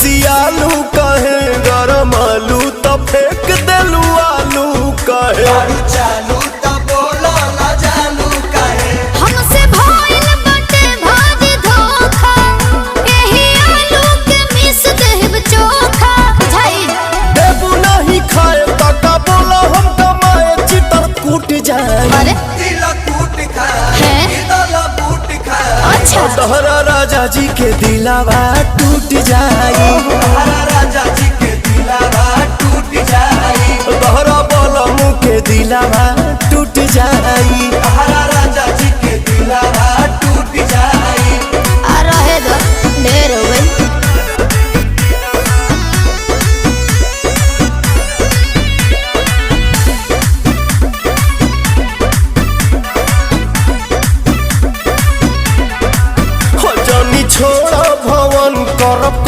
खिसियालू कहे गरम आलू तो फेंक देलू आलू कहे चालू तो बोलो ना जानू कहे हमसे भइल बाटे भारी धोखा एही आलू के मिस देब चोखा बुझाई देबू नहीं खाए तका बोला हम कमाए चितर कूट जाए अरे दिल टूट खाए हैं? दिल टूट खाए अच्छा तोहरा राजा जी के दिलावा टूट जाई हमारा राजा जी के दिलावा टूट जाए तोहरा बलमू के दिलावा टूट जाई हमारा राजा जी के दिलावा टूट जाए आ रहे दो ढेर हो गई हो जानी छोड़ा भवन करब